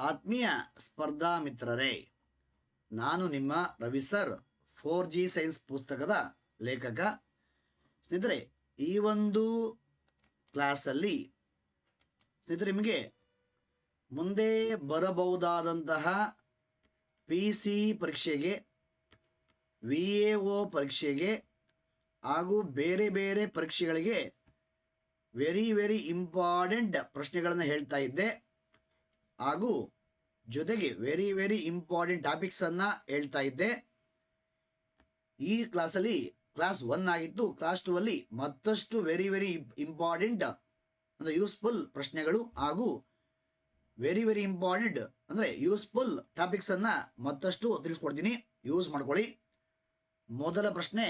ಆತ್ಮೀಯ ಸ್ಪರ್ಧಾ ಮಿತ್ರರೇ, ನಾನು ನಿಮ್ಮ ರವಿ ಸರ್ 4G ಸೈನ್ಸ್ ಪುಸ್ತಕದ ಲೇಖಕ. ಸ್ನೇಹಿತರೆ, ಈ ಒಂದು ಕ್ಲಾಸಲ್ಲಿ ಸ್ನೇಹಿತರೆ ನಿಮಗೆ ಮುಂದೆ ಬರಬಹುದಾದಂತಹ PC ಪರೀಕ್ಷೆಗೆ, VAO ಪರೀಕ್ಷೆಗೆ ಹಾಗೂ ಬೇರೆ ಬೇರೆ ಪರೀಕ್ಷೆಗಳಿಗೆ ವೆರಿ ಇಂಪಾರ್ಟೆಂಟ್ ಪ್ರಶ್ನೆಗಳನ್ನು ಹೇಳ್ತಾ ಇದ್ದೆ. ಹಾಗೂ ಜೊತೆಗೆ ವೆರಿ ಇಂಪಾರ್ಟೆಂಟ್ ಟಾಪಿಕ್ಸನ್ನು ಹೇಳ್ತಾ ಇದ್ದೆ. ಈ ಕ್ಲಾಸಲ್ಲಿ ಕ್ಲಾಸ್ 1 ಆಗಿತ್ತು. ಕ್ಲಾಸ್ 2 ಅಲ್ಲಿ ಮತ್ತಷ್ಟು ವೆರಿ ಇಂಪಾರ್ಟೆಂಟ್ ಅಂದರೆ ಯೂಸ್ಫುಲ್ ಪ್ರಶ್ನೆಗಳು ಹಾಗೂ ವೆರಿ ಇಂಪಾರ್ಟೆಂಟ್ ಅಂದರೆ ಯೂಸ್ಫುಲ್ ಟಾಪಿಕ್ಸನ್ನು ಮತ್ತಷ್ಟು ತಿಳಿಸ್ಕೊಡ್ತೀನಿ, ಯೂಸ್ ಮಾಡ್ಕೊಳ್ಳಿ. ಮೊದಲ ಪ್ರಶ್ನೆ,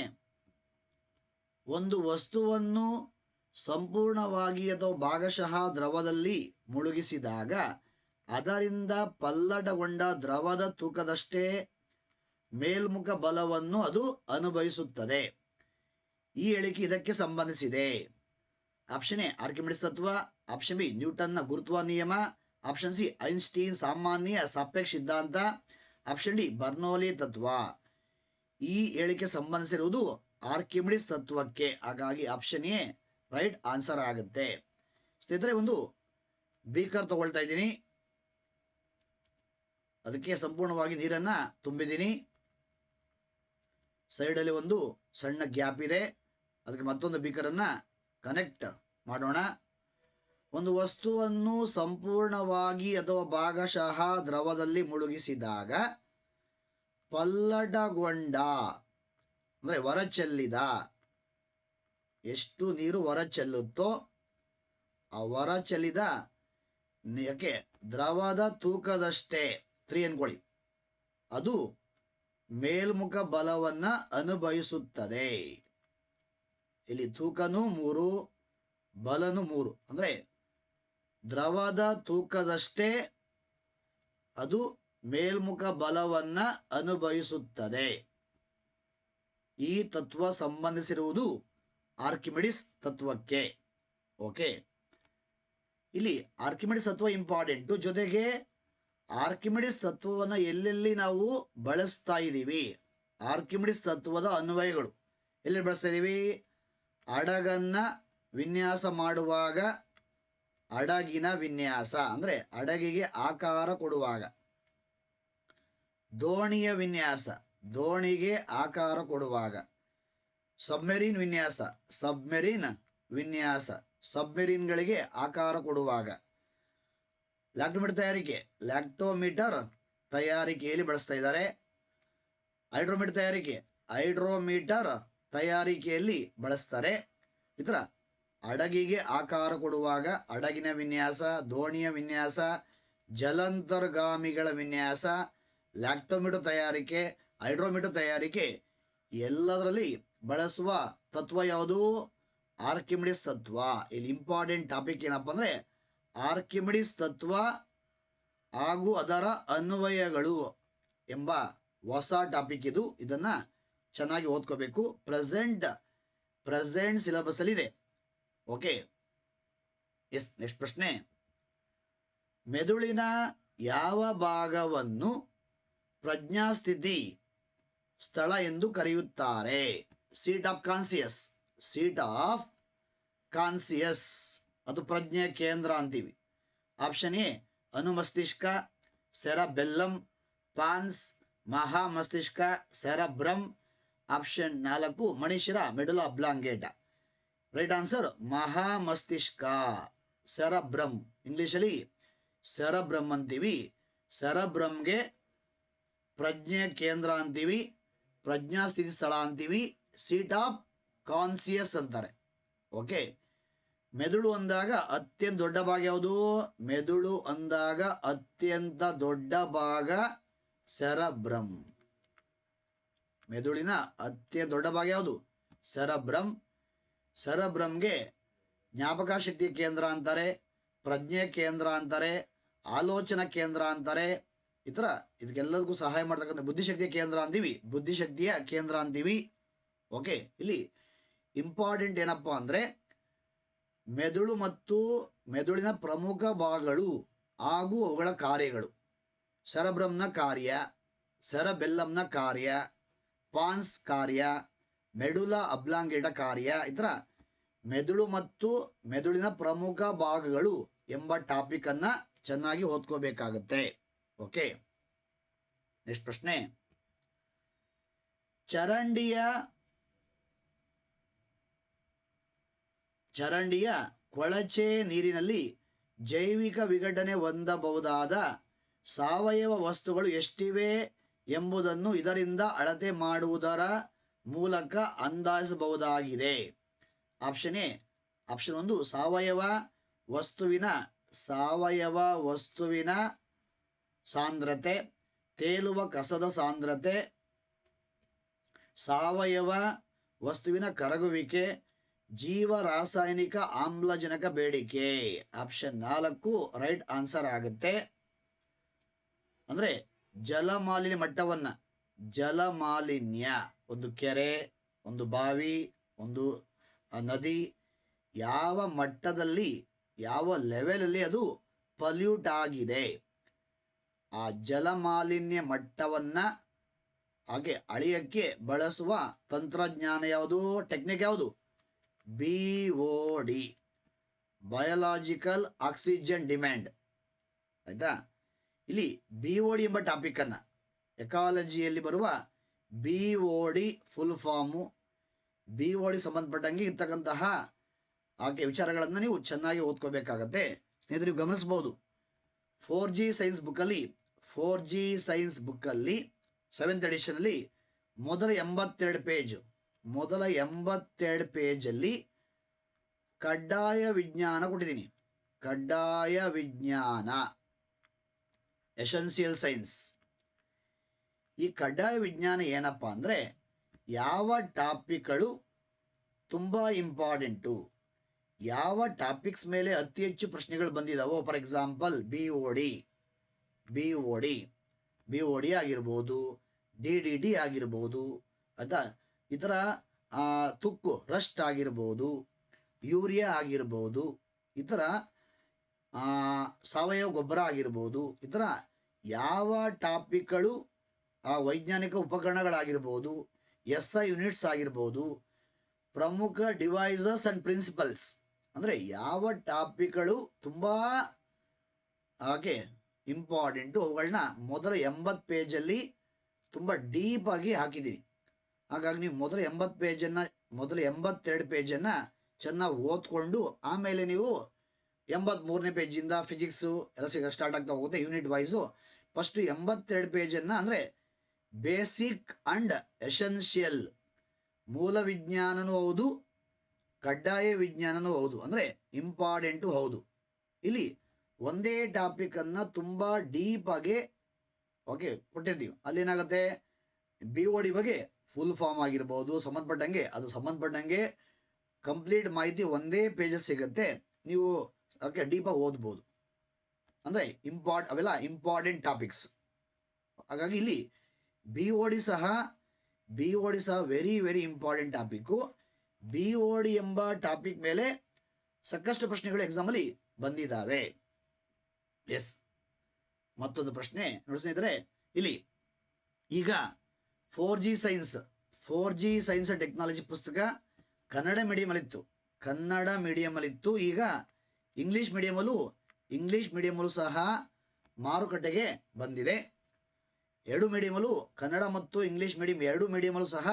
ಒಂದು ವಸ್ತುವನ್ನು ಸಂಪೂರ್ಣವಾಗಿ ಅಥವಾ ಭಾಗಶಃ ದ್ರವದಲ್ಲಿ ಮುಳುಗಿಸಿದಾಗ ಅದರಿಂದ ಪಲ್ಲಟಗೊಂಡ ದ್ರವದ ತೂಕದಷ್ಟೇ ಮೇಲ್ಮುಖ ಬಲವನ್ನು ಅದು ಅನುಭವಿಸುತ್ತದೆ. ಈ ಹೇಳಿಕೆ ಇದಕ್ಕೆ ಸಂಬಂಧಿಸಿದೆ. ಆಪ್ಷನ್ ಎ ಆರ್ಕಿಮಿಡಿಸ್ ತತ್ವ, ಆಪ್ಷನ್ ಬಿ ನ್ಯೂಟನ್ನ ಗುರುತ್ವ ನಿಯಮ, ಆಪ್ಷನ್ ಸಿ ಐನ್ಸ್ಟೀನ್ ಸಾಮಾನ್ಯ ಸಾಪೇಕ್ಷ ಸಿದ್ಧಾಂತ, ಆಪ್ಷನ್ ಡಿ ಬರ್ನೌಲಿ ತತ್ವ. ಈ ಹೇಳಿಕೆ ಸಂಬಂಧಿಸಿರುವುದು ಆರ್ಕಿಮಿಡಿಸ್ ತತ್ವಕ್ಕೆ. ಹಾಗಾಗಿ ಆಪ್ಷನ್ ಎ ರೈಟ್ ಆನ್ಸರ್ ಆಗುತ್ತೆ. ಸ್ನೇಹಿತರೆ, ಒಂದು ಬೀಕರ್ ತಗೊಳ್ತಾ ಇದ್ದೀನಿ, ಅದಕ್ಕೆ ಸಂಪೂರ್ಣವಾಗಿ ನೀರನ್ನು ತುಂಬಿದ್ದೀನಿ. ಸೈಡಲ್ಲಿ ಒಂದು ಸಣ್ಣ ಗ್ಯಾಪ್ ಇದೆ, ಅದಕ್ಕೆ ಮತ್ತೊಂದು ಬೀಕರನ್ನು ಕನೆಕ್ಟ್ ಮಾಡೋಣ. ಒಂದು ವಸ್ತುವನ್ನು ಸಂಪೂರ್ಣವಾಗಿ ಅಥವಾ ಭಾಗಶಃ ದ್ರವದಲ್ಲಿ ಮುಳುಗಿಸಿದಾಗ ಪಲ್ಲಟಗೊಂಡ ಅಂದರೆ ಹೊರಚೆಲ್ಲಿದ, ಎಷ್ಟು ನೀರು ಹೊರಚೆಲ್ಲುತ್ತೋ ಆ ಹೊರಚೆಲ್ಲಿದ ಯಾಕೆ ದ್ರವದ ತೂಕದಷ್ಟೇ 3 ಅನ್ಕೊಳ್ಳಿ, ಅದು ಮೇಲ್ಮುಖ ಬಲವನ್ನು ಅನುಭವಿಸುತ್ತದೆ. ಇಲ್ಲಿ ತೂಕನೂ 3, ಬಲನು 3, ಅಂದರೆ ದ್ರವದ ತೂಕದಷ್ಟೇ ಅದು ಮೇಲ್ಮುಖ ಬಲವನ್ನು ಅನುಭವಿಸುತ್ತದೆ. ಈ ತತ್ವ ಸಂಬಂಧಿಸಿರುವುದು ಆರ್ಕಿಮಿಡಿಸ್ ತತ್ವಕ್ಕೆ. ಓಕೆ, ಇಲ್ಲಿ ಆರ್ಕಿಮಿಡಿಸ್ ತತ್ವ ಇಂಪಾರ್ಟೆಂಟು. ಜೊತೆಗೆ ಆರ್ಕಿಮಿಡಿಸ್ ತತ್ವವನ್ನು ಎಲ್ಲೆಲ್ಲಿ ನಾವು ಬಳಸ್ತಾ ಇದ್ದೀವಿ, ಆರ್ಕಿಮಿಡಿಸ್ ತತ್ವದ ಅನ್ವಯಗಳು ಎಲ್ಲಿ ಬಳಸ್ತಾ ಇದ್ದೀವಿ? ಹಡಗನ್ನು ವಿನ್ಯಾಸ ಮಾಡುವಾಗ, ಹಡಗಿನ ವಿನ್ಯಾಸ ಅಂದರೆ ಹಡಗಿಗೆ ಆಕಾರ ಕೊಡುವಾಗ, ದೋಣಿಯ ವಿನ್ಯಾಸ, ದೋಣಿಗೆ ಆಕಾರ ಕೊಡುವಾಗ, ಸಬ್ಮೆರೀನ್ ವಿನ್ಯಾಸ, ಸಬ್ಮೆರೀನ್ ವಿನ್ಯಾಸ, ಸಬ್ಮೆರೀನ್ಗಳಿಗೆ ಆಕಾರ ಕೊಡುವಾಗ, ಲ್ಯಾಕ್ಟೋಮೀಟರ್ ತಯಾರಿಕೆ, ಲ್ಯಾಕ್ಟೋಮೀಟರ್ ತಯಾರಿಕೆಯಲ್ಲಿ ಬಳಸ್ತಾ ಇದ್ದಾರೆ. ಹೈಡ್ರೋಮೀಟರ್ ತಯಾರಿಕೆ, ಹೈಡ್ರೋಮೀಟರ್ ತಯಾರಿಕೆಯಲ್ಲಿ ಬಳಸ್ತಾರೆ. ಈ ಥರ ಹಡಗಿಗೆ ಆಕಾರ ಕೊಡುವಾಗ ಹಡಗಿನ ವಿನ್ಯಾಸ, ದೋಣಿಯ ವಿನ್ಯಾಸ, ಜಲಾಂತರ್ಗಾಮಿಗಳ ವಿನ್ಯಾಸ, ಲ್ಯಾಕ್ಟೋಮೀಟರ್ ತಯಾರಿಕೆ, ಹೈಡ್ರೋಮೀಟರ್ ತಯಾರಿಕೆ ಎಲ್ಲದರಲ್ಲಿ ಬಳಸುವ ತತ್ವ ಯಾವುದು? ಆರ್ಕಿಮಿಡಿಸ್ ತತ್ವ. ಇಲ್ಲಿ ಇಂಪಾರ್ಟೆಂಟ್ ಟಾಪಿಕ್ ಏನಪ್ಪ ಅಂದರೆ ಆರ್ಕಿಮಿಡಿಸ್ ತತ್ವ ಹಾಗೂ ಅದರ ಅನ್ವಯಗಳು ಎಂಬ ಹೊಸ ಟಾಪಿಕ್ ಇದು. ಇದನ್ನು ಚೆನ್ನಾಗಿ ಓದ್ಕೋಬೇಕು. ಪ್ರೆಸೆಂಟ್ ಸಿಲೆಬಸ್ಸಲ್ಲಿದೆ. Okay, yes. ನೆಕ್ಸ್ಟ್ ಪ್ರಶ್ನೆ, ಮೆದುಳಿನ ಯಾವ ಭಾಗವನ್ನು ಪ್ರಜ್ಞಾಸ್ಥಿತಿ ಸ್ಥಳ ಎಂದು ಕರೆಯುತ್ತಾರೆ? Seat of conscious, seat of conscious, ಅದು ಪ್ರಜ್ಞೆ ಕೇಂದ್ರ ಅಂತೀವಿ. ಆಪ್ಷನ್ ಎ ಅನುಮಸ್ತಿಷ್ಕ, ಸೆರಬೆಲ್ಲಮ್, ಪಾನ್ಸ್, ಮಹಾಮಸ್ತಿಷ್ಕ, ಸೆರಬ್ರಮ್. ಆಪ್ಷನ್ 4 ಮಣಿಶಿರ, ಮೆಡುಲಾ ಅಬ್ಲಾಂಗೇಟ. ರೈಟ್ ಆನ್ಸರ್ ಮಹಾಮಸ್ತಿಷ್ಕ, ಸೆರಬ್ರಮ್. ಇಂಗ್ಲೀಷಲ್ಲಿ ಸೆರಬ್ರಮ್ ಅಂತೀವಿ. ಸೆರಬ್ರಮ್ಗೆ ಪ್ರಜ್ಞೆ ಕೇಂದ್ರ ಅಂತೀವಿ, ಪ್ರಜ್ಞಾಸ್ಥಿತಿ ಸ್ಥಳ ಅಂತೀವಿ, ಸೀಟ್ ಆಫ್ ಕಾನ್ಸಿಯಸ್ ಅಂತಾರೆ. ಓಕೆ, ಮೆದುಳು ಅಂದಾಗ ಅತ್ಯಂತ ದೊಡ್ಡ ಭಾಗ ಯಾವುದು? ಮೆದುಳು ಅಂದಾಗ ಅತ್ಯಂತ ದೊಡ್ಡ ಭಾಗ ಸೆರಬ್ರಮ್. ಮೆದುಳಿನ ಅತ್ಯಂತ ದೊಡ್ಡ ಭಾಗ ಯಾವುದು? ಸೆರಬ್ರಮ್. ಸೆರಬ್ರಮ್ಗೆ ಜ್ಞಾಪಕ ಶಕ್ತಿ ಕೇಂದ್ರ ಅಂತಾರೆ, ಪ್ರಜ್ಞೆ ಕೇಂದ್ರ ಅಂತಾರೆ, ಆಲೋಚನಾ ಕೇಂದ್ರ ಅಂತಾರೆ. ಈ ಥರ ಇದಕ್ಕೆಲ್ಲದಕ್ಕೂ ಸಹಾಯ ಮಾಡ್ತಕ್ಕಂಥ ಬುದ್ಧಿಶಕ್ತಿಯ ಕೇಂದ್ರ ಅಂತೀವಿ, ಬುದ್ಧಿಶಕ್ತಿಯ ಕೇಂದ್ರ ಅಂತೀವಿ. ಓಕೆ, ಇಲ್ಲಿ ಇಂಪಾರ್ಟೆಂಟ್ ಏನಪ್ಪ ಅಂದರೆ ಮೆದುಳು ಮತ್ತು ಮೆದುಳಿನ ಪ್ರಮುಖ ಭಾಗಗಳು ಹಾಗೂ ಅವುಗಳ ಕಾರ್ಯಗಳು. ಸೆರೆಬ್ರಮ್ನ ಕಾರ್ಯ, ಸೆರೆಬೆಲ್ಲಂನ ಕಾರ್ಯ, ಪಾನ್ಸ್ ಕಾರ್ಯ, ಮೆಡುಲಾ ಅಬ್ಲಾಂಗೇಟ ಕಾರ್ಯ, ಈ ಥರ ಮೆದುಳು ಮತ್ತು ಮೆದುಳಿನ ಪ್ರಮುಖ ಭಾಗಗಳು ಎಂಬ ಟಾಪಿಕ್ ಅನ್ನ ಚೆನ್ನಾಗಿ ಓದ್ಕೋಬೇಕಾಗತ್ತೆ. ಓಕೆ, ನೆಕ್ಸ್ಟ್ ಪ್ರಶ್ನೆ. ಚರಂಡಿಯ ಕೊಳಚೆ ನೀರಿನಲ್ಲಿ ಜೈವಿಕ ವಿಘಟನೆ ಹೊಂದಬಹುದಾದ ಸಾವಯವ ವಸ್ತುಗಳು ಎಷ್ಟಿವೆ ಎಂಬುದನ್ನು ಇದರಿಂದ ಅಳತೆ ಮಾಡುವುದರ ಮೂಲಕ ಅಂದಾಜಿಸಬಹುದಾಗಿದೆ. ಆಪ್ಷನ್ ಎ, ಆಪ್ಷನ್ 1 ಸಾವಯವ ವಸ್ತುವಿನ ಸಾಂದ್ರತೆ, ತೇಲುವ ಕಸದ ಸಾಂದ್ರತೆ, ಸಾವಯವ ವಸ್ತುವಿನ ಕರಗುವಿಕೆ, ಜೀವ ರಾಸಾಯನಿಕ ಆಮ್ಲಜನಕ ಬೇಡಿಕೆ. ಆಪ್ಷನ್ 4 ರೈಟ್ ಆನ್ಸರ್ ಆಗುತ್ತೆ. ಅಂದ್ರೆ ಜಲಮಾಲಿನ್ಯ ಮಟ್ಟವನ್ನ, ಜಲಮಾಲಿನ್ಯ ಒಂದು ಕೆರೆ, ಒಂದು ಬಾವಿ, ಒಂದು ನದಿ ಯಾವ ಮಟ್ಟದಲ್ಲಿ, ಯಾವ ಲೆವೆಲಲ್ಲಿ ಅದು ಪಲ್ಯೂಟ್ ಆಗಿದೆ, ಆ ಜಲಮಾಲಿನ್ಯ ಮಟ್ಟವನ್ನ ಹಾಗೆ ಅಳಿಯಕ್ಕೆ ಬಳಸುವ ತಂತ್ರಜ್ಞಾನ ಯಾವುದು, ಟೆಕ್ನಿಕ್ ಯಾವುದು? BOD, biological oxygen demand. ಆಯ್ತಾ? ಇಲ್ಲಿ BOD ಎಂಬ ಟಾಪಿಕ್ ಅನ್ನ, ಎಕಾಲಜಿಯಲ್ಲಿ ಬರುವ BOD ಫುಲ್ ಫಾರ್ಮು, BOD ಸಂಬಂಧಪಟ್ಟಂಗೆ ಇರ್ತಕ್ಕಂತಹ ಹಾಗೆ ವಿಚಾರಗಳನ್ನು ನೀವು ಚೆನ್ನಾಗಿ ಓದ್ಕೋಬೇಕಾಗತ್ತೆ. ಸ್ನೇಹಿತರೆ, ನೀವು ಗಮನಿಸಬಹುದು 4G ಸೈನ್ಸ್ ಬುಕ್ಕಲ್ಲಿ 7th ಎಡಿಷನಲ್ಲಿ ಮೊದಲ 82 ಪೇಜಲ್ಲಿ ಕಡ್ಡಾಯ ವಿಜ್ಞಾನ ಕೊಟ್ಟಿದ್ದೀನಿ. ಕಡ್ಡಾಯ ವಿಜ್ಞಾನ, ಎಸೆನ್ಷಿಯಲ್ ಸೈನ್ಸ್. ಈ ಕಡ್ಡಾಯ ವಿಜ್ಞಾನ ಏನಪ್ಪ ಅಂದರೆ, ಯಾವ ಟಾಪಿಕ್ಗಳು ತುಂಬ ಇಂಪಾರ್ಟೆಂಟು, ಯಾವ ಟಾಪಿಕ್ಸ್ ಮೇಲೆ ಅತಿ ಹೆಚ್ಚು ಪ್ರಶ್ನೆಗಳು ಬಂದಿದ್ದಾವೋ, ಫಾರ್ ಎಕ್ಸಾಂಪಲ್ BOD ಆಗಿರ್ಬೋದು, DDT ಆಗಿರ್ಬೋದು, ಅಥವಾ ಇತರ ತುಕ್ಕು ರಸ್ಟ್ ಆಗಿರ್ಬೋದು, ಯೂರಿಯಾ ಆಗಿರ್ಬೋದು, ಈ ಥರ ಸಾವಯವ ಗೊಬ್ಬರ ಆಗಿರ್ಬೋದು, ಈ ಥರ ಯಾವ ಟಾಪಿಕ್ಗಳು ವೈಜ್ಞಾನಿಕ ಉಪಕರಣಗಳಾಗಿರ್ಬೋದು, SI ಯೂನಿಟ್ಸ್ ಆಗಿರ್ಬೋದು, ಪ್ರಮುಖ ಡಿವೈಸಸ್ ಅಂಡ್ ಪ್ರಿನ್ಸಿಪಲ್ಸ್, ಅಂದರೆ ಯಾವ ಟಾಪಿಕ್ಗಳು ತುಂಬ ಹಾಗೆ ಇಂಪಾರ್ಟೆಂಟು, ಅವುಗಳನ್ನ ಮೊದಲ 80 ಪೇಜಲ್ಲಿ ತುಂಬ ಡೀಪಾಗಿ ಹಾಕಿದ್ದೀನಿ. ಹಾಗಾಗಿ ನೀವು ಮೊದಲ 82 ಪೇಜನ್ನು ಚೆನ್ನಾಗಿ ಓದ್ಕೊಂಡು ಆಮೇಲೆ ನೀವು 83ನೇ ಪೇಜಿಂದ ಫಿಸಿಕ್ಸು ಎಲ್ಲ ಸ್ಟಾರ್ಟ್ ಆಗ್ತಾ ಹೋಗುತ್ತೆ ಯೂನಿಟ್ ವೈಸು. ಫಸ್ಟು 82 ಪೇಜನ್ನು ಅಂದರೆ ಬೇಸಿಕ್ ಅಂಡ್ ಎಸೆನ್ಷಿಯಲ್, ಮೂಲ ವಿಜ್ಞಾನನೂ ಹೌದು, ಕಡ್ಡಾಯ ವಿಜ್ಞಾನನೂ ಹೌದು, ಅಂದರೆ ಇಂಪಾರ್ಟೆಂಟು ಹೌದು. ಇಲ್ಲಿ ಒಂದೇ ಟಾಪಿಕನ್ನು ತುಂಬ ಡೀಪಾಗಿ ಕೊಟ್ಟಿರ್ತೀವಿ. ಅಲ್ಲೇನಾಗುತ್ತೆ, BOD ಬಗ್ಗೆ ಫುಲ್ ಫಾರ್ಮ್ ಆಗಿರ್ಬೋದು, ಸಂಬಂಧಪಟ್ಟಂಗೆ ಕಂಪ್ಲೀಟ್ ಮಾಹಿತಿ ಒಂದೇ ಪೇಜಸ್ ಸಿಗುತ್ತೆ. ನೀವು ಡೀಪಾಗಿ ಓದ್ಬೋದು. ಅಂದರೆ ಅವೆಲ್ಲ ಇಂಪಾರ್ಟೆಂಟ್ ಟಾಪಿಕ್ಸ್. ಹಾಗಾಗಿ ಇಲ್ಲಿ BOD ಸಹ very very important topic. BOD ಎಂಬ ಟಾಪಿಕ್ ಮೇಲೆ ಸಾಕಷ್ಟು ಪ್ರಶ್ನೆಗಳು ಎಕ್ಸಾಮಲ್ಲಿ ಬಂದಿದ್ದಾವೆ. ಎಸ್, ಮತ್ತೊಂದು ಪ್ರಶ್ನೆ ನೋಡಿ ಸ್ನೇಹಿತರೆ. ಇಲ್ಲಿ ಈಗ 4G ಸೈನ್ಸ್ ಟೆಕ್ನಾಲಜಿ ಪುಸ್ತಕ ಕನ್ನಡ ಮೀಡಿಯಮಲ್ಲಿತ್ತು. ಈಗ ಇಂಗ್ಲೀಷ್ ಮೀಡಿಯಮಲ್ಲೂ ಸಹ ಮಾರುಕಟ್ಟೆಗೆ ಬಂದಿದೆ. ಎರಡು ಮೀಡಿಯಮಲ್ಲೂ, ಕನ್ನಡ ಮತ್ತು ಇಂಗ್ಲೀಷ್ ಮೀಡಿಯಂ ಎರಡು ಮೀಡಿಯಮಲ್ಲೂ ಸಹ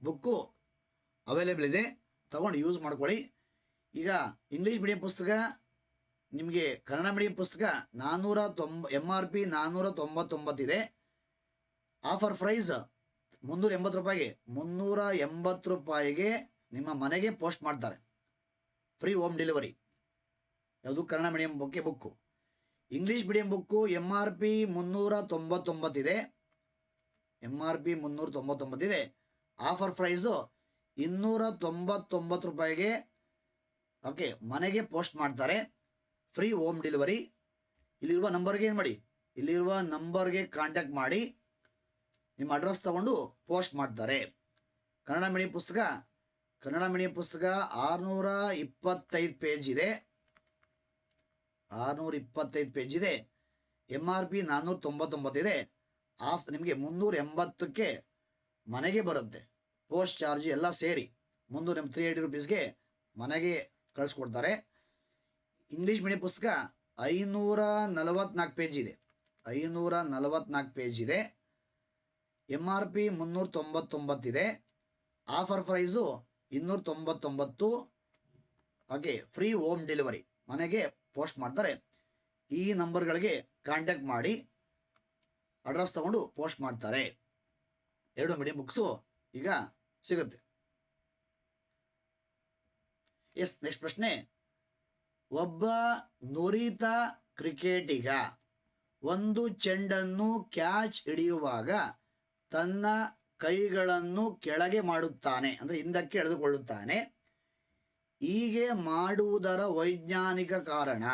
ಬುಕ್ಕು ಅವೈಲೇಬಲ್ ಇದೆ. ತಗೊಂಡು ಯೂಸ್ ಮಾಡ್ಕೊಳ್ಳಿ. ಈಗ ಇಂಗ್ಲೀಷ್ ಮೀಡಿಯಂ ಪುಸ್ತಕ ನಿಮಗೆ ಕನ್ನಡ ಮೀಡಿಯಂ ಪುಸ್ತಕ MRP 499 ಇದೆ. ಆಫರ್ ಪ್ರೈಸ್ 380 ರೂಪಾಯಿಗೆ ನಿಮ್ಮ ಮನೆಗೆ ಪೋಸ್ಟ್ ಮಾಡ್ತಾರೆ. Free home delivery. ಯಾವುದು? Kannada medium book. English medium book MRP 399 ಇದೆ. ಆಫರ್ ಪ್ರೈಸು 299 ರೂಪಾಯಿಗೆ ಮನೆಗೆ ಪೋಸ್ಟ್ ಮಾಡ್ತಾರೆ. Free home delivery. ಇಲ್ಲಿರುವ ನಂಬರ್ಗೆ ಕಾಂಟ್ಯಾಕ್ಟ್ ಮಾಡಿ ನಿಮ್ಮ ಅಡ್ರೆಸ್ ತಗೊಂಡು ಪೋಸ್ಟ್ ಮಾಡ್ತಾರೆ. ಕನ್ನಡ ಮೀಡಿಯಂ ಪುಸ್ತಕ 625 ಪೇಜ್ ಇದೆ. MRP 499 ಇದೆ. ಆಫ್ ನಿಮಗೆ 380ಕ್ಕೆ ಮನೆಗೆ ಬರುತ್ತೆ. ಪೋಸ್ಟ್ ಚಾರ್ಜ್ ಎಲ್ಲ ಸೇರಿ 380 ರೂಪೀಸ್ಗೆ ಮನೆಗೆ ಕಳಿಸ್ಕೊಡ್ತಾರೆ. ಇಂಗ್ಲೀಷ್ ಮೀಡಿಯಂ ಪುಸ್ತಕ 544 ಪೇಜ್ ಇದೆ. 544 ಪೇಜ್ ಇದೆ. MRP 399 ಇದೆ. Offer price 299. ಹಾಗೆ ಫ್ರೀ ಹೋಮ್ ಡೆಲಿವರಿ, ಮನೆಗೆ ಪೋಸ್ಟ್ ಮಾಡ್ತಾರೆ. ಈ ನಂಬರ್ಗಳಿಗೆ ಕಾಂಟ್ಯಾಕ್ಟ್ ಮಾಡಿ ಅಡ್ರೆಸ್ ತಗೊಂಡು ಪೋಸ್ಟ್ ಮಾಡ್ತಾರೆ. 2 ಮೀಡಿಯಂ ಬುಕ್ಸು ಈಗ ಸಿಗುತ್ತೆ. ಎಸ್, ನೆಕ್ಸ್ಟ್ ಪ್ರಶ್ನೆ. ಒಬ್ಬ ನುರಿತ ಕ್ರಿಕೆಟಿಗ ಒಂದು ಚೆಂಡನ್ನು ಕ್ಯಾಚ್ ಹಿಡಿಯುವಾಗ ತನ್ನ ಕೈಗಳನ್ನು ಕೆಳಗೆ ಮಾಡುತ್ತಾನೆ, ಅಂದರೆ ಹಿಂದಕ್ಕೆ ಎಳೆದುಕೊಳ್ಳುತ್ತಾನೆ. ಹೀಗೆ ಮಾಡುವುದರ ವೈಜ್ಞಾನಿಕ ಕಾರಣ: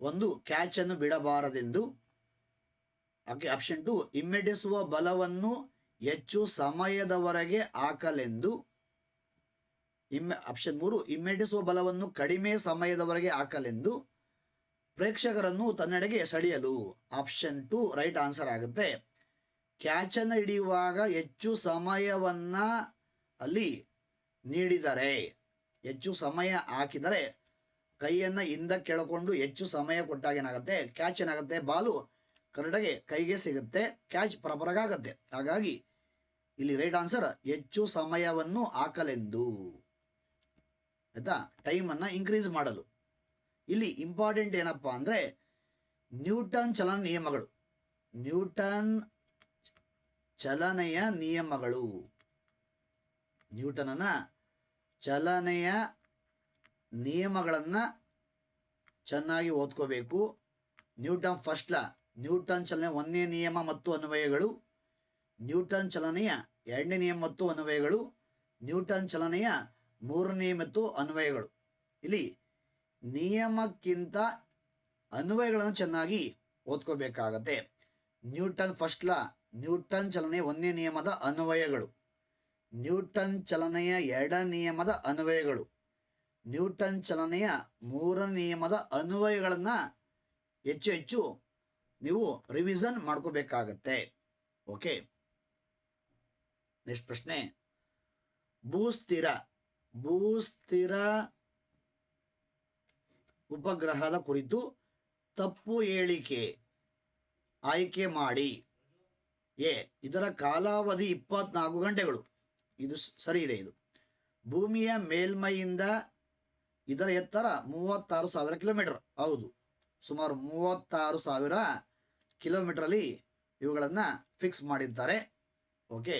1, ಕ್ಯಾಚ್ ಅನ್ನು ಬಿಡಬಾರದೆಂದು. ಆಪ್ಷನ್ 2, ಹಿಮ್ಮೆಟ್ಟಿಸುವ ಬಲವನ್ನು ಹೆಚ್ಚು ಸಮಯದವರೆಗೆ ಹಾಕಲೆಂದು. ಆಪ್ಷನ್ 3, ಹಿಮ್ಮೆಟ್ಟಿಸುವ ಬಲವನ್ನು ಕಡಿಮೆ ಸಮಯದವರೆಗೆ ಹಾಕಲೆಂದು. ಪ್ರೇಕ್ಷಕರನ್ನು ತನ್ನೆಡೆಗೆ ಸೆಳೆಯಲು. ಆಪ್ಷನ್ 2 ರೈಟ್ ಆನ್ಸರ್ ಆಗುತ್ತೆ. ಕ್ಯಾಚನ್ನು ಹಿಡಿಯುವಾಗ ಹೆಚ್ಚು ಸಮಯವನ್ನ ಅಲ್ಲಿ ನೀಡಿದರೆ, ಹೆಚ್ಚು ಸಮಯ ಹಾಕಿದರೆ, ಕೈಯನ್ನು ಹಿಂದಕ್ಕೆ ಕೆಳಕೊಂಡು ಹೆಚ್ಚು ಸಮಯ ಕೊಟ್ಟಾಗ ಏನಾಗುತ್ತೆ, ಕ್ಯಾಚ್ ಏನಾಗುತ್ತೆ, ಬಾಲು ಕರೆಕ್ಟಾಗಿ ಕೈಗೆ ಸಿಗುತ್ತೆ, ಕ್ಯಾಚ್ ಪ್ರಾಪರಾಗಿ ಆಗುತ್ತೆ. ಹಾಗಾಗಿ ಇಲ್ಲಿ ರೈಟ್ ಆನ್ಸರ್ ಹೆಚ್ಚು ಸಮಯವನ್ನು ಹಾಕಲೆಂದು. ಆಯ್ತಾ, ಟೈಮನ್ನು ಇನ್ಕ್ರೀಸ್ ಮಾಡಲು. ಇಲ್ಲಿ ಇಂಪಾರ್ಟೆಂಟ್ ಏನಪ್ಪಾ ಅಂದರೆ ನ್ಯೂಟನ್ ಚಲನ ನಿಯಮಗಳು. ನ್ಯೂಟನ್ ಚಲನೆಯ ನಿಯಮಗಳು, ನ್ಯೂಟನನ ಚಲನೆಯ ನಿಯಮಗಳನ್ನು ಚೆನ್ನಾಗಿ ಓದ್ಕೋಬೇಕು. ನ್ಯೂಟನ್ ಫಸ್ಟ್ ಲಾ, ನ್ಯೂಟನ್ ಚಲನೆಯ 1ನೇ ನಿಯಮ ಮತ್ತು ಅನ್ವಯಗಳು, ನ್ಯೂಟನ್ ಚಲನೆಯ 2ನೇ ನಿಯಮ ಮತ್ತು ಅನ್ವಯಗಳು, ನ್ಯೂಟನ್ ಚಲನೆಯ 3ನೇ ಮತ್ತು ಅನ್ವಯಗಳು. ಇಲ್ಲಿ ನಿಯಮಕ್ಕಿಂತ ಅನ್ವಯಗಳನ್ನು ಚೆನ್ನಾಗಿ ಓದ್ಕೋಬೇಕಾಗತ್ತೆ. ನ್ಯೂಟನ್ ಫಸ್ಟ್ ಲಾ, ನ್ಯೂಟನ್ ಚಲನೆಯ 1ನೇ ನಿಯಮದ ಅನ್ವಯಗಳು, ನ್ಯೂಟನ್ ಚಲನೆಯ 2ನೇ ನಿಯಮದ ಅನ್ವಯಗಳು, ನ್ಯೂಟನ್ ಚಲನೆಯ 3ನೇ ನಿಯಮದ ಅನ್ವಯಗಳನ್ನು ಹೆಚ್ಚು ಹೆಚ್ಚು ನೀವು ರಿವಿಷನ್ ಮಾಡ್ಕೋಬೇಕಾಗತ್ತೆ. ಓಕೆ, ನೆಕ್ಸ್ಟ್ ಪ್ರಶ್ನೆ. ಭೂಸ್ಥಿರ ಉಪಗ್ರಹದ ಕುರಿತು ತಪ್ಪು ಹೇಳಿಕೆ ಆಯ್ಕೆ ಮಾಡಿ. ಎ, ಇದರ ಕಾಲಾವಧಿ 24 ಗಂಟೆಗಳು, ಇದು ಸರಿ ಇದೆ. ಇದು ಭೂಮಿಯ ಮೇಲ್ಮೈಯಿಂದ ಇದರ ಎತ್ತರ 36,000 ಕಿಲೋಮೀಟರ್. ಹೌದು, ಸುಮಾರು 36,000 ಕಿಲೋಮೀಟರಲ್ಲಿ ಇವುಗಳನ್ನು ಫಿಕ್ಸ್ ಮಾಡಿದ್ದಾರೆ. ಓಕೆ,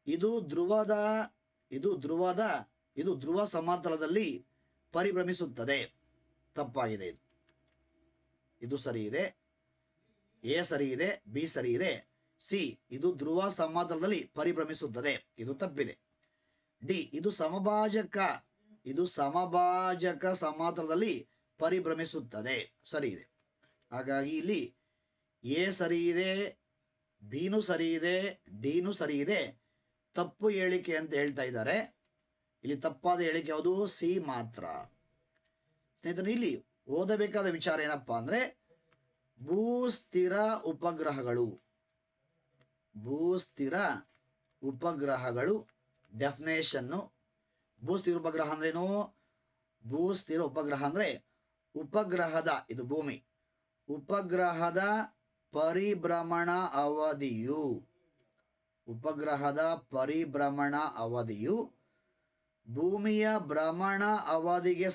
ಇದು ಧ್ರುವ ಸಮತಲದಲ್ಲಿ ಪರಿಭ್ರಮಿಸುತ್ತದೆ. ತಪ್ಪಾಗಿದೆ. ಇದು ಸರಿ ಇದೆ. ಎ ಸರಿ ಇದೆ, ಬಿ ಸರಿ ಇದೆ, ಸಿ ಇದು ಧ್ರುವ ಸಮತಲದಲ್ಲಿ ಪರಿಭ್ರಮಿಸುತ್ತದೆ, ಇದು ತಪ್ಪಿದೆ. ಡಿ ಇದು ಸಮಭಾಜಕ ಸಮತಲದಲ್ಲಿ ಪರಿಭ್ರಮಿಸುತ್ತದೆ, ಸರಿ ಇದೆ. ಹಾಗಾಗಿ ಇಲ್ಲಿ ಎ ಸರಿ ಇದೆ, ಬಿನೂ ಸರಿ ಇದೆ, ಡಿನೂ ಸರಿ ಇದೆ. ತಪ್ಪು ಹೇಳಿಕೆ ಅಂತ ಹೇಳ್ತಾ ಇದ್ದಾರೆ. ಇಲ್ಲಿ ತಪ್ಪಾದ ಹೇಳಿಕೆ ಯಾವುದು? ಸಿ ಮಾತ್ರ. ಸ್ನೇಹಿತರೆ, ಇಲ್ಲಿ ಓದಬೇಕಾದ ವಿಚಾರ ಏನಪ್ಪಾ ಅಂದ್ರೆ ಭೂಸ್ಥಿರ ಉಪಗ್ರಹಗಳು ಡೆಫಿನೇಷನ್ನು. ಭೂಸ್ಥಿರ ಉಪಗ್ರಹ ಅಂದ್ರೇನು? ಭೂಸ್ಥಿರ ಉಪಗ್ರಹ ಅಂದ್ರೆ ಉಪಗ್ರಹದ, ಇದು ಭೂಮಿ, ಉಪಗ್ರಹದ ಪರಿಭ್ರಮಣ ಅವಧಿಯು ಭೂಮಿಯ ಭ್ರಮಣ ಅವಧಿಗೆ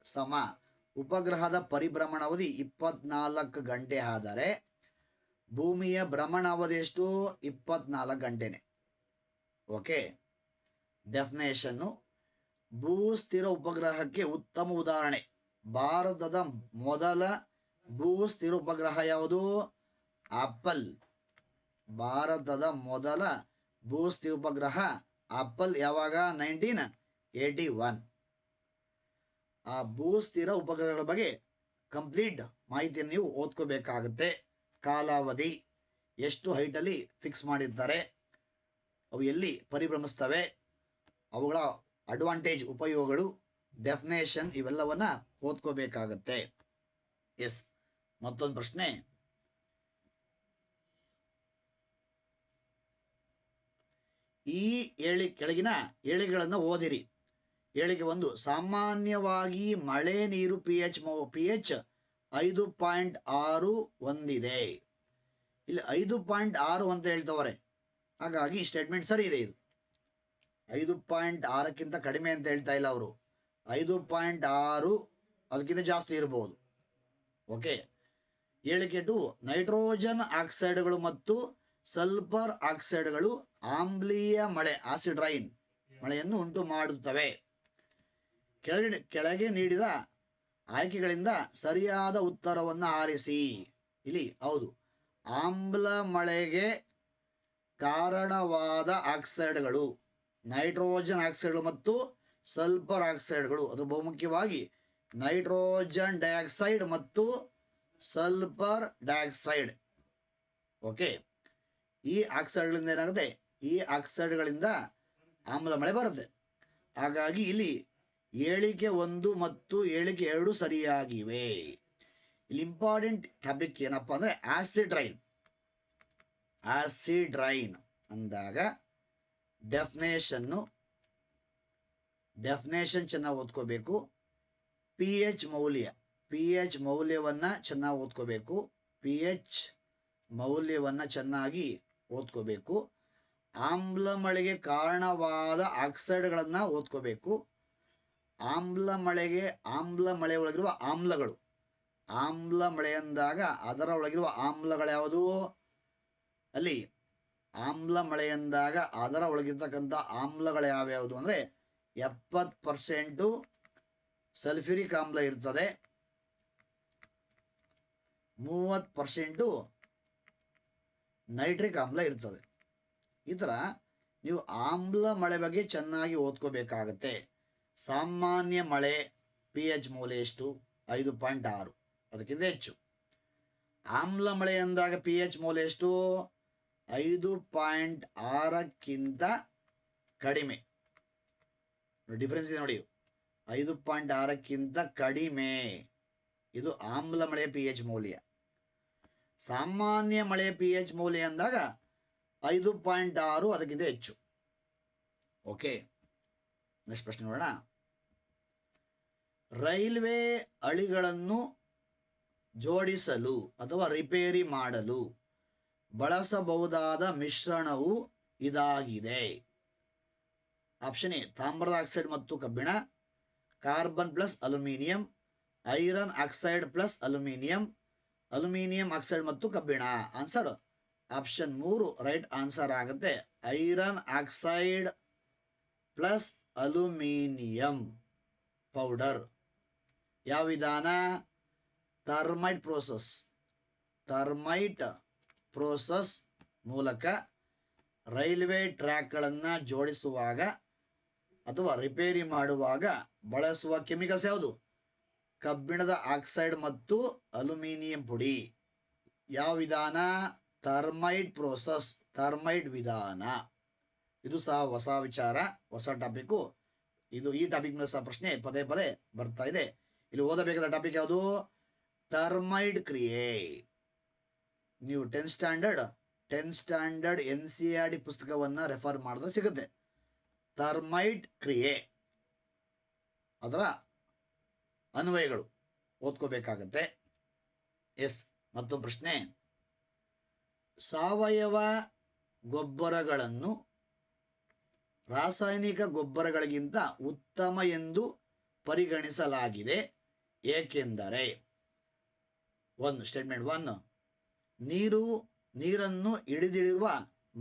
ಸಮ. ಉಪಗ್ರಹದ ಪರಿಭ್ರಮಣ ಅವಧಿ 24 ಗಂಟೆ ಆದರೆ ಭೂಮಿಯ ಭ್ರಮಣ ಅವಧಿ ಎಷ್ಟು? 24 ಗಂಟೆನೆ. Okay, definition. ಭೂಸ್ಥಿರ ಉಪಗ್ರಹಕ್ಕೆ ಉತ್ತಮ ಉದಾಹರಣೆ ಭಾರತದ ಮೊದಲ ಭೂಸ್ಥಿರ ಉಪಗ್ರಹ ಯಾವುದು? ಆಪಲ್. ಭಾರತದ ಮೊದಲ ಭೂಸ್ಥಿರ ಉಪಗ್ರಹ ಆಪಲ್. ಯಾವಾಗ? 1981. ಆ ಭೂಸ್ಥಿರ ಉಪಗ್ರಹಗಳ ಬಗ್ಗೆ ಕಂಪ್ಲೀಟ್ ಮಾಹಿತಿಯನ್ನು ನೀವು ಓದ್ಕೋಬೇಕಾಗುತ್ತೆ. ಕಾಲಾವಧಿ, ಎಷ್ಟು ಹೈಟಲ್ಲಿ ಫಿಕ್ಸ್ ಮಾಡಿರ್ತಾರೆ, ಅವು ಎಲ್ಲಿ ಪರಿಭ್ರಮಿಸ್ತವೆ, ಅವುಗಳ ಅಡ್ವಾಂಟೇಜ್, ಉಪಯೋಗಗಳು, ಡೆಫಿನೇಷನ್, ಇವೆಲ್ಲವನ್ನ ಓದ್ಕೋಬೇಕಾಗತ್ತೆ. ಎಸ್. ಮತ್ತೊಂದು ಪ್ರಶ್ನೆ, ಈ ಕೆಳಗಿನ ಹೇಳಿಕೆಗಳನ್ನು ಓದಿರಿ. ಹೇಳಿಕೆ 1, ಸಾಮಾನ್ಯವಾಗಿ ಮಳೆ ನೀರು pH 5.6 ಹೊಂದಿದೆ. ಇಲ್ಲಿ 5.6 ಅಂತ ಹೇಳ್ತವ್ರೆ, ಹಾಗಾಗಿ ಸ್ಟೇಟ್ಮೆಂಟ್ ಸರಿ ಇದೆ. ಇದು 5.6ಕ್ಕಿಂತ ಕಡಿಮೆ ಅಂತ ಹೇಳ್ತಾ ಇಲ್ಲ ಅವರು, 5.6 ಅದಕ್ಕಿಂತ ಜಾಸ್ತಿ ಇರಬಹುದು. ಓಕೆ. ಹೇಳಿಕೆ 2, ನೈಟ್ರೋಜನ್ ಆಕ್ಸೈಡ್ಗಳು ಮತ್ತು ಸಲ್ಫರ್ ಆಕ್ಸೈಡ್ಗಳು ಆಮ್ಲೀಯ ಮಳೆ ಆಸಿಡ್ ರೈನ್ ಮಳೆಯನ್ನು ಉಂಟು ಮಾಡುತ್ತವೆ. ಕೆಳಗೆ ನೀಡಿದ ಆಯ್ಕೆಗಳಿಂದ ಸರಿಯಾದ ಉತ್ತರವನ್ನು ಆರಿಸಿ. ಇಲ್ಲಿ ಹೌದು, ಆಮ್ಲ ಮಳೆಗೆ ಕಾರಣವಾದ ಆಕ್ಸೈಡ್ಗಳು ನೈಟ್ರೋಜನ್ ಆಕ್ಸೈಡ್ಗಳು ಮತ್ತು ಸಲ್ಫರ್ ಆಕ್ಸೈಡ್ಗಳು. ಅದು ಬಹುಮುಖ್ಯವಾಗಿ ನೈಟ್ರೋಜನ್ ಡೈಆಕ್ಸೈಡ್ ಮತ್ತು ಸಲ್ಫರ್ ಡೈಆಕ್ಸೈಡ್. ಓಕೆ. ಈ ಆಕ್ಸೈಡ್ಗಳಿಂದ ಏನಾಗುತ್ತೆ, ಈ ಆಕ್ಸೈಡ್ಗಳಿಂದ ಆಮ್ಲ ಮಳೆ ಬರುತ್ತೆ. ಹಾಗಾಗಿ ಇಲ್ಲಿ ಹೇಳಿಕೆ 1 ಮತ್ತು ಹೇಳಿಕೆ 2 ಸರಿಯಾಗಿವೆ. ಇಲ್ಲಿ ಇಂಪಾರ್ಟೆಂಟ್ ಟಾಪಿಕ್ ಏನಪ್ಪ ಅಂದರೆ ಆಸಿಡ್ ರೈನ್. ಆಸಿಡ್ ರೈನ್ ಅಂದಾಗ ಡೆಫಿನೇಷನ್ ಚೆನ್ನಾಗಿ ಓದ್ಕೋಬೇಕು. pH ಮೌಲ್ಯವನ್ನು ಚೆನ್ನಾಗಿ ಓದ್ಕೋಬೇಕು. pH ಮೌಲ್ಯವನ್ನು ಚೆನ್ನಾಗಿ ಓದ್ಕೋಬೇಕು. ಆಮ್ಲ ಮಳೆಗೆ ಕಾರಣವಾದ ಆಕ್ಸೈಡ್ಗಳನ್ನು ಓದ್ಕೋಬೇಕು. ಆಮ್ಲ ಮಳೆ ಒಳಗಿರುವ ಆಮ್ಲಗಳು, ಆಮ್ಲ ಮಳೆ ಅಂದಾಗ ಅದರ ಒಳಗಿರುವ ಆಮ್ಲಗಳು ಯಾವುದು? ಅಲ್ಲಿ ಆಮ್ಲ ಮಳೆ ಅಂದಾಗ ಅದರ ಒಳಗಿರ್ತಕ್ಕಂಥ ಆಮ್ಲಗಳು ಯಾವ್ಯಾವುದು ಅಂದರೆ 70% ಸಲ್ಫ್ಯೂರಿಕ್ ಆಮ್ಲ ಇರ್ತದೆ, 30% ನೈಟ್ರಿಕ್ ಆಮ್ಲ ಇರ್ತದೆ. ಈ ಥರ ನೀವು ಆಮ್ಲ ಮಳೆ ಬಗ್ಗೆ ಚೆನ್ನಾಗಿ ಓದ್ಕೋಬೇಕಾಗತ್ತೆ. ಸಾಮಾನ್ಯ ಮಳೆ pH ಮೌಲ್ಯ ಎಷ್ಟು? 5.6, ಅದಕ್ಕಿಂತ ಹೆಚ್ಚು. ಆಮ್ಲ ಮಳೆ ಅಂದಾಗ pH ಮೌಲ್ಯ ಎಷ್ಟು? 5.6ಕ್ಕಿಂತ ಕಡಿಮೆ. ಡಿಫರೆನ್ಸ್ ಇದೆ ನೋಡಿ, 5.6ಕ್ಕಿಂತ ಕಡಿಮೆ. ಇದು ಆಮ್ಲ ಮಳೆಯ pH ಮೌಲ್ಯ. ಸಾಮಾನ್ಯ ಮಳೆಯ pH ಮೌಲ್ಯ ಅಂದಾಗ 5.6, ಅದಕ್ಕಿಂತ ಹೆಚ್ಚು. ಓಕೆ. ನೆಕ್ಸ್ಟ್ ಪ್ರಶ್ನೆ ನೋಡೋಣ. ರೈಲ್ವೆ ಹಳಿಗಳನ್ನು ಜೋಡಿಸಲು ಅಥವಾ ರಿಪೇರಿ ಮಾಡಲು ಬಳಸಬಹುದಾದ ಮಿಶ್ರಣವು ಇದಾಗಿದೆ. ಆಪ್ಷನ್ ಎ, ತಾಮ್ರದ ಆಕ್ಸೈಡ್ ಮತ್ತು ಕಬ್ಬಿಣ, carbon plus aluminium, iron oxide plus aluminium, aluminium oxide ಮತ್ತು ಕಬ್ಬಿಣ. ಆನ್ಸರ್ ಆಪ್ಷನ್ 3 ರೈಟ್ ಆನ್ಸರ್ ಆಗುತ್ತೆ. Iron oxide plus aluminium powder. ಯಾವ ವಿಧಾನ? ಥರ್ಮೈಟ್ ಪ್ರೋಸೆಸ್ ಮೂಲಕ ರೈಲ್ವೆ ಟ್ರ್ಯಾಕ್ಗಳನ್ನು ಜೋಡಿಸುವಾಗ ಅಥವಾ ರಿಪೇರಿ ಮಾಡುವಾಗ ಬಳಸುವ ಕೆಮಿಕಲ್ಸ್ ಯಾವುದು? ಕಬ್ಬಿಣದ ಆಕ್ಸೈಡ್ ಮತ್ತು ಅಲ್ಯೂಮಿನಿಯಂ ಪುಡಿ. ಯಾವ ವಿಧಾನ? ಥರ್ಮೈಟ್ ವಿಧಾನ. ಇದು ಸಹ ಹೊಸ ವಿಚಾರ, ಹೊಸ ಟಾಪಿಕ್ಕು. ಈ ಟಾಪಿಕ್ ಮೇಲೆ ಸಹ ಪ್ರಶ್ನೆ ಪದೇ ಪದೇ ಬರ್ತಾ ಇದೆ. ಇಲ್ಲಿ ಓದಬೇಕಾದ ಟಾಪಿಕ್ ಯಾವುದು? ಥರ್ಮೈಟ್ ಕ್ರಿಯೆ. ನೀವು 10th ಸ್ಟ್ಯಾಂಡರ್ಡ್ NCERT ಪುಸ್ತಕವನ್ನು ರೆಫರ್ ಮಾಡಿದ್ರೆ ಸಿಗುತ್ತೆ. ಥರ್ಮೈಟ್ ಕ್ರಿಯೆ, ಅದರ ಅನ್ವಯಗಳು ಓದ್ಕೋಬೇಕಾಗತ್ತೆ. ಎಸ್. ಮತ್ತೊಂದು ಪ್ರಶ್ನೆ, ಸಾವಯವ ಗೊಬ್ಬರಗಳನ್ನು ರಾಸಾಯನಿಕ ಗೊಬ್ಬರಗಳಿಗಿಂತ ಉತ್ತಮ ಎಂದು ಪರಿಗಣಿಸಲಾಗಿದೆ, ಏಕೆಂದರೆ? ಸ್ಟೇಟ್ಮೆಂಟ್ 1, ನೀರನ್ನು ಹಿಡಿದಿಡುವ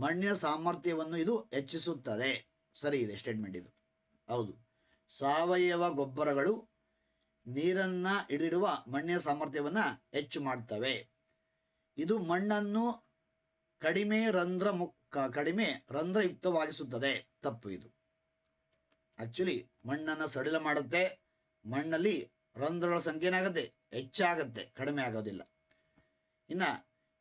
ಮಣ್ಣಿನ ಸಾಮರ್ಥ್ಯವನ್ನು ಇದು ಹೆಚ್ಚಿಸುತ್ತದೆ. ಸರಿ ಇದೆ ಸ್ಟೇಟ್ಮೆಂಟ್ ಇದು. ಹೌದು, ಸಾವಯವ ಗೊಬ್ಬರಗಳು ನೀರನ್ನು ಹಿಡಿದಿಡುವ ಮಣ್ಣಿನ ಸಾಮರ್ಥ್ಯವನ್ನು ಹೆಚ್ಚು ಮಾಡ್ತವೆ. ಇದು ಮಣ್ಣನ್ನು ಕಡಿಮೆ ರಂಧ್ರಯುಕ್ತವಾಗಿಸುತ್ತದೆ. ತಪ್ಪು ಇದು. ಆಕ್ಚುಲಿ ಮಣ್ಣನ್ನು ಸಡಿಲ ಮಾಡುತ್ತೆ. ಮಣ್ಣಲ್ಲಿ ರಂಧ್ರಗಳ ಸಂಖ್ಯೆ ಏನಾಗುತ್ತೆ? ಹೆಚ್ಚಾಗತ್ತೆ, ಕಡಿಮೆ ಆಗೋದಿಲ್ಲ. ಇನ್ನು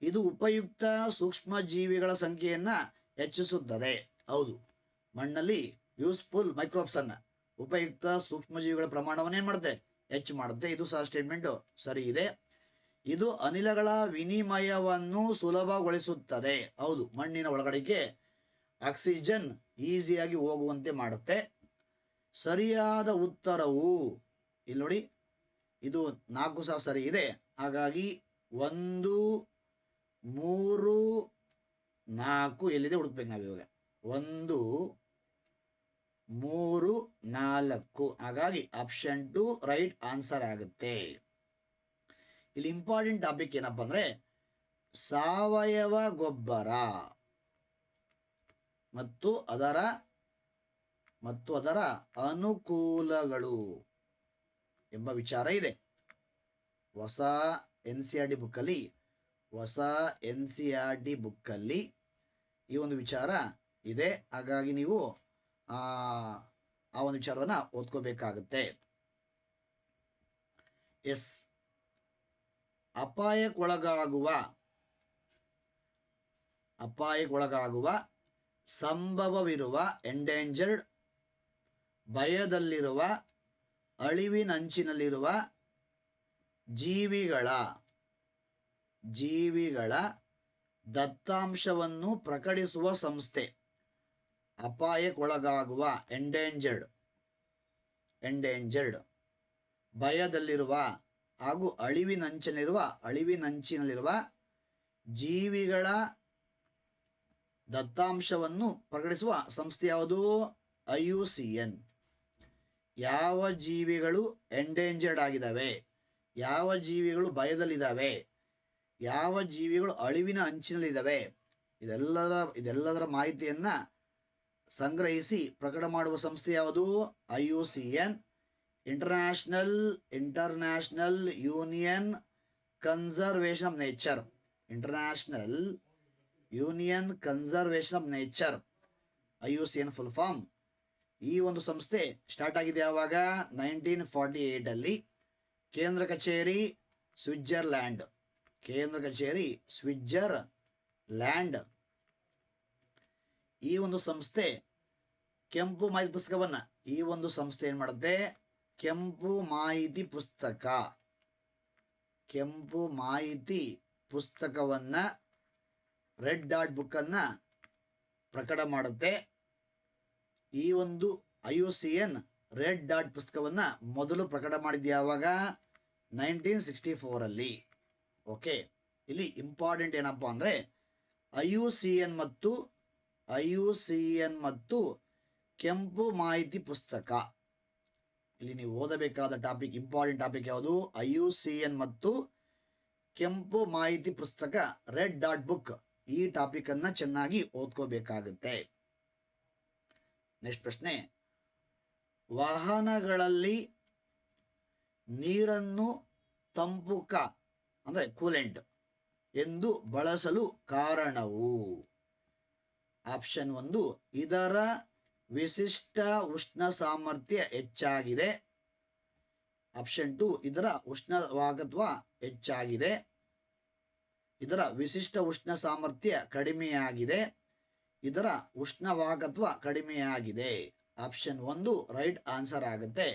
ಇದು ಉಪಯುಕ್ತ ಸೂಕ್ಷ್ಮ ಜೀವಿಗಳ ಸಂಖ್ಯೆಯನ್ನು ಹೆಚ್ಚಿಸುತ್ತದೆ. ಹೌದು, ಮಣ್ಣಲ್ಲಿ ಯೂಸ್ಫುಲ್ ಮೈಕ್ರೋಬ್ಸ್ ಅನ್ನ, ಉಪಯುಕ್ತ ಸೂಕ್ಷ್ಮ ಜೀವಿಗಳ ಪ್ರಮಾಣವನ್ನು ಏನು ಮಾಡುತ್ತೆ? ಹೆಚ್ಚು ಮಾಡುತ್ತೆ. ಇದು ಸಹ ಸ್ಟೇಟ್ಮೆಂಟ್ ಸರಿ ಇದೆ. ಇದು ಅನಿಲಗಳ ವಿನಿಮಯವನ್ನು ಸುಲಭಗೊಳಿಸುತ್ತದೆ. ಹೌದು, ಮಣ್ಣಿನ ಒಳಗಡೆಗೆ ಆಕ್ಸಿಜನ್ ಈಸಿಯಾಗಿ ಹೋಗುವಂತೆ ಮಾಡುತ್ತೆ. ಸರಿಯಾದ ಉತ್ತರವು ಇಲ್ಲಿ ನೋಡಿ, ಇದು 4 ಸಹ ಸರಿ ಇದೆ. ಹಾಗಾಗಿ 1, 3, 4 ಎಲ್ಲಿದೆ ಹುಡುಕ್ಬೇಕು ನಾವಿವಾಗ. 1, 3, 4. ಹಾಗಾಗಿ ಆಪ್ಷನ್ 2 ರೈಟ್ ಆನ್ಸರ್ ಆಗುತ್ತೆ. ಇಲ್ಲಿ ಇಂಪಾರ್ಟೆಂಟ್ ಟಾಪಿಕ್ ಏನಪ್ಪ ಅಂದ್ರೆ ಸಾವಯವ ಗೊಬ್ಬರ ಮತ್ತು ಅದರ ಅನುಕೂಲಗಳು ಎಂಬ ವಿಚಾರ ಇದೆ. ಹೊಸ NCERT ಬುಕ್ಕಲ್ಲಿ ಈ ಒಂದು ವಿಚಾರ ಇದೆ. ಹಾಗಾಗಿ ನೀವು ಆ ಒಂದು ವಿಚಾರವನ್ನು ಓದ್ಕೋಬೇಕಾಗುತ್ತೆ. ಎಸ್, ಅಪಾಯಕ್ಕೊಳಗಾಗುವ ಸಂಭವವಿರುವ ಎಂಡೇಂಜರ್ಡ್, ಭಯದಲ್ಲಿರುವ, ಅಳಿವಿನಂಚಿನಲ್ಲಿರುವ ಜೀವಿಗಳ ದತ್ತಾಂಶವನ್ನು ಪ್ರಕಟಿಸುವ ಸಂಸ್ಥೆ. ಅಪಾಯಕ್ಕೊಳಗಾಗುವ ಎಂಡೇಂಜರ್ಡ್, ಭಯದಲ್ಲಿರುವ ಹಾಗೂ ಅಳಿವಿನಂಚಿನಲ್ಲಿರುವ ಜೀವಿಗಳ ದತ್ತಾಂಶವನ್ನು ಪ್ರಕಟಿಸುವ ಸಂಸ್ಥೆ ಯಾವುದು? IUCN. ಯಾವ ಜೀವಿಗಳು ಎಂಡೇಂಜರ್ಡ್ ಆಗಿದ್ದಾವೆ, ಯಾವ ಜೀವಿಗಳು ಭಯದಲ್ಲಿದ್ದಾವೆ, ಯಾವ ಜೀವಿಗಳು ಅಳಿವಿನ ಅಂಚಿನಲ್ಲಿದ್ದಾವೆ, ಇದೆಲ್ಲದರ ಮಾಹಿತಿಯನ್ನ ಸಂಗ್ರಹಿಸಿ ಪ್ರಕಟ ಮಾಡುವ ಸಂಸ್ಥೆ ಯಾವುದು? IUCN, international union conservation of nature. International union conservation of nature, IUCN full form. ಈ ಒಂದು ಸಂಸ್ಥೆ ಸ್ಟಾರ್ಟ್ ಆಗಿದೆ ಯಾವಾಗ? 1948 ಅಲ್ಲಿ. ಕೇಂದ್ರ ಕಚೇರಿ ಸ್ವಿಟ್ಜರ್ಲ್ಯಾಂಡ್. ಈ ಒಂದು ಸಂಸ್ಥೆ ಕೆಂಪು ಮಾಹಿತಿ ಪುಸ್ತಕವನ್ನ ಏನ್ ಮಾಡುತ್ತೆ? ಕೆಂಪು ಮಾಹಿತಿ ಪುಸ್ತಕವನ್ನ ರೆಡ್ ಡಾಟ್ ಬುಕ್ ಅನ್ನ ಪ್ರಕಟ ಮಾಡುತ್ತೆ. ಈ ಒಂದು IUCN ರೆಡ್ ಡಾಟ್ ಪುಸ್ತಕವನ್ನ ಮೊದಲು ಪ್ರಕಟ ಮಾಡಿದ್ದು ಯಾವಾಗ? 1964 ಅಲ್ಲಿ. ಓಕೆ, ಇಲ್ಲಿ ಇಂಪಾರ್ಟೆಂಟ್ ಏನಪ್ಪಾ ಅಂದ್ರೆ IUCN ಮತ್ತು ಕೆಂಪು ಮಾಹಿತಿ ಪುಸ್ತಕ. ಇಲ್ಲಿ ನೀವು ಓದಬೇಕಾದ ಟಾಪಿಕ್, ಇಂಪಾರ್ಟೆಂಟ್ ಟಾಪಿಕ್ ಯಾವುದು? IUCN ಮತ್ತು ಕೆಂಪು ಮಾಹಿತಿ ಪುಸ್ತಕ ರೆಡ್ ಡಾಟ್ ಬುಕ್. ಈ ಟಾಪಿಕ್ ಅನ್ನ ಚೆನ್ನಾಗಿ ಓದ್ಕೋಬೇಕಾಗುತ್ತೆ. ನೆಕ್ಸ್ಟ್ ಪ್ರಶ್ನೆ, ವಾಹನಗಳಲ್ಲಿ ನೀರನ್ನು ತಂಪುಕ ಅಂದ್ರೆ ಕೂಲೆಂಟ್ ಎಂದು ಬಳಸಲು ಕಾರಣವು? ಆಪ್ಷನ್ 1, ಇದರ ವಿಶಿಷ್ಟ ಉಷ್ಣ ಸಾಮರ್ಥ್ಯ ಹೆಚ್ಚಾಗಿದೆ. ಆಪ್ಷನ್ 2, ಇದರ ಉಷ್ಣವಾಗತ್ವ ಹೆಚ್ಚಾಗಿದೆ. ಇದರ ವಿಶಿಷ್ಟ ಉಷ್ಣ ಸಾಮರ್ಥ್ಯ ಕಡಿಮೆಯಾಗಿದೆ. ಇದರ ಉಷ್ಣವಾಗತ್ವ ಕಡಿಮೆಯಾಗಿದೆ. ಆಪ್ಷನ್ 1 ರೈಟ್ ಆನ್ಸರ್ ಆಗುತ್ತೆ.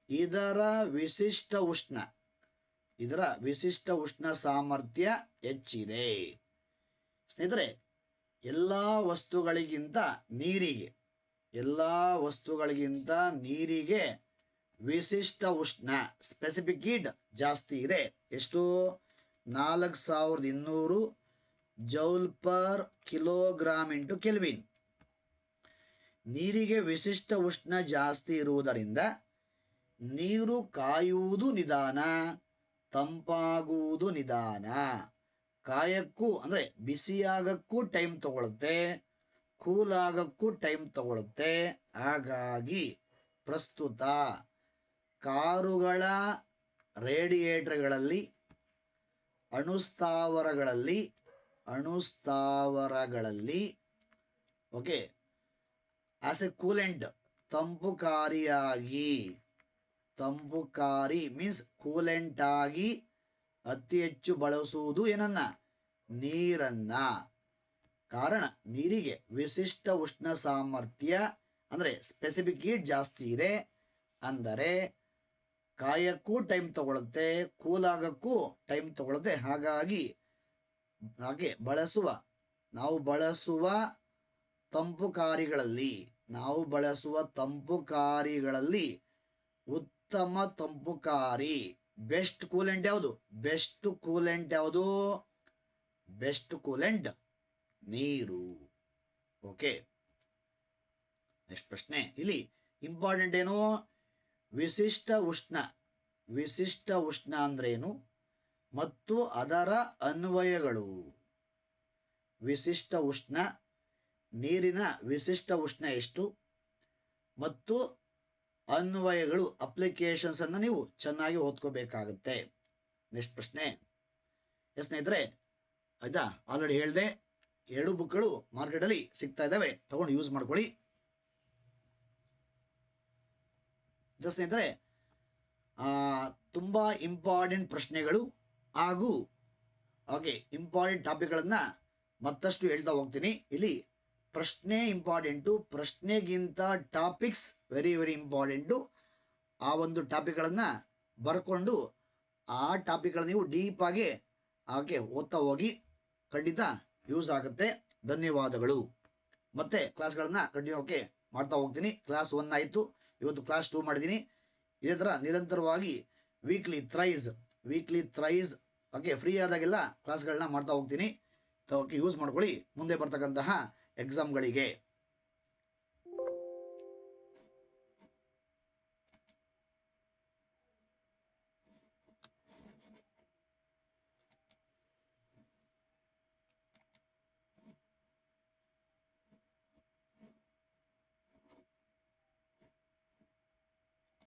ಇದರ ವಿಶಿಷ್ಟ ಉಷ್ಣ ಸಾಮರ್ಥ್ಯ ಹೆಚ್ಚಿದೆ. ಸ್ನೇಹಿತರೆ, ಎಲ್ಲಾ ವಸ್ತುಗಳಿಗಿಂತ ನೀರಿಗೆ ವಿಶಿಷ್ಟ ಉಷ್ಣ ಸ್ಪೆಸಿಫಿಕ್ ಹೀಟ್ ಜಾಸ್ತಿ ಇದೆ. ಎಷ್ಟು? 4200 joule per kilogram into kelvin. ನೀರಿಗೆ ವಿಶಿಷ್ಟ ಉಷ್ಣ ಜಾಸ್ತಿ ಇರುವುದರಿಂದ ನೀರು ಕಾಯುವುದು ನಿಧಾನ, ತಂಪಾಗುವುದು ನಿಧಾನ. ಕಾಯಕ್ಕೂ ಅಂದ್ರೆ ಬಿಸಿಯಾಗಕ್ಕೂ ಟೈಮ್ ತಗೊಳುತ್ತೆ, ಕೂಲ್ ಆಗಕ್ಕೂ ಟೈಮ್ ತಗೊಳುತ್ತೆ. ಹಾಗಾಗಿ ಪ್ರಸ್ತುತ ಕಾರುಗಳ ರೇಡಿಯೇಟರ್ಗಳಲ್ಲಿ, ಅಣುಸ್ಥಾವರಗಳಲ್ಲಿ ಓಕೆ ಆಸ್ ಎ ಕೂಲೆಂಟ್, ತಂಪುಕಾರಿ ಮೀನ್ಸ್ ಕೂಲೆಂಟ್ ಆಗಿ ಅತಿ ಹೆಚ್ಚು ಬಳಸುವುದು ಏನನ್ನ? ನೀರನ್ನ. ಕಾರಣ ನೀರಿಗೆ ವಿಶಿಷ್ಟ ಉಷ್ಣ ಸಾಮರ್ಥ್ಯ ಅಂದ್ರೆ ಸ್ಪೆಸಿಫಿಕ್ ಹೀಟ್ ಜಾಸ್ತಿ ಇದೆ. ಅಂದರೆ ಕಾಯಕ್ಕೂ ಟೈಮ್ ತಗೊಳುತ್ತೆ, ಕೂಲ್ ಆಗಕ್ಕೂ ಟೈಮ್ ತಗೊಳುತ್ತೆ. ಹಾಗಾಗಿ ನಾವು ಬಳಸುವ ತಂಪುಕಾರಿಗಳಲ್ಲಿ ಉತ್ತಮ ತಂಪುಕಾರಿ ಬೆಸ್ಟ್ ಕೂಲೆಂಟ್ ಯಾವುದು? ಬೆಸ್ಟ್ ಕೂಲೆಂಟ್ ನೀರು. ಓಕೆ, ನೆಕ್ಸ್ಟ್ ಪ್ರಶ್ನೆ. ಇಲ್ಲಿ ಇಂಪಾರ್ಟೆಂಟ್ ಏನು? ವಿಶಿಷ್ಟ ಉಷ್ಣ ಅಂದ್ರೇನು ಮತ್ತು ಅದರ ಅನ್ವಯಗಳು. ವಿಶಿಷ್ಟ ಉಷ್ಣ, ನೀರಿನ ವಿಶಿಷ್ಟ ಉಷ್ಣ ಎಷ್ಟು ಮತ್ತು ಅನ್ವಯಗಳು, ಅಪ್ಲಿಕೇಶನ್ಸ್ ಅನ್ನು ನೀವು ಚೆನ್ನಾಗಿ ಓದ್ಕೋಬೇಕಾಗುತ್ತೆ. ನೆಕ್ಸ್ಟ್ ಪ್ರಶ್ನೆ. ಎಸ್ ಸ್ನೇಹಿತರೆ, ಆಯ್ತಾ, ಆಲ್ರೆಡಿ ಹೇಳಿದೆ, 2 ಬುಕ್ಗಳು ಮಾರ್ಕೆಟಲ್ಲಿ ಸಿಗ್ತಾ ಇದ್ದಾವೆ, ತಗೊಂಡು ಯೂಸ್ ಮಾಡ್ಕೊಳ್ಳಿ. ಸ್ನೇಹಿತರೆ, ತುಂಬ ಇಂಪಾರ್ಟೆಂಟ್ ಪ್ರಶ್ನೆಗಳು ಹಾಗೂ ಇಂಪಾರ್ಟೆಂಟ್ ಟಾಪಿಕ್ಗಳನ್ನು ಮತ್ತಷ್ಟು ಹೇಳ್ತಾ ಹೋಗ್ತೀನಿ. ಇಲ್ಲಿ ಪ್ರಶ್ನೆ ಇಂಪಾರ್ಟೆಂಟು, ಪ್ರಶ್ನೆಗಿಂತ ಟಾಪಿಕ್ಸ್ ವೆರಿ ವೆರಿ ಇಂಪಾರ್ಟೆಂಟು. ಆ ಒಂದು ಟಾಪಿಕ್ಗಳನ್ನು ಬರ್ಕೊಂಡು ಆ ಟಾಪಿಕ್ಗಳನ್ನು ನೀವು ಡೀಪಾಗಿ ಓದ್ತಾ ಹೋಗಿ, ಖಂಡಿತ ಯೂಸ್ ಆಗುತ್ತೆ. ಧನ್ಯವಾದಗಳು. ಮತ್ತೆ ಕ್ಲಾಸ್ಗಳನ್ನು ಕಂಟಿನ್ಯೂ ಮಾಡ್ತಾ ಹೋಗ್ತೀನಿ. ಕ್ಲಾಸ್ 1 ಆಯಿತು, ಇವತ್ತು ಕ್ಲಾಸ್ 2 ಮಾಡಿದ್ದೀನಿ. ಇದೇ ಥರ ನಿರಂತರವಾಗಿ ವೀಕ್ಲಿ ಥ್ರೈಸ್ ಫ್ರೀ ಆದಾಗೆಲ್ಲ ಕ್ಲಾಸ್ಗಳನ್ನ ಮಾಡ್ತಾ ಹೋಗ್ತೀನಿ. ಯೂಸ್ ಮಾಡ್ಕೊಳ್ಳಿ ಮುಂದೆ ಬರ್ತಕ್ಕಂತಹ ಎಕ್ಸಾಮ್ಗಳಿಗೆ.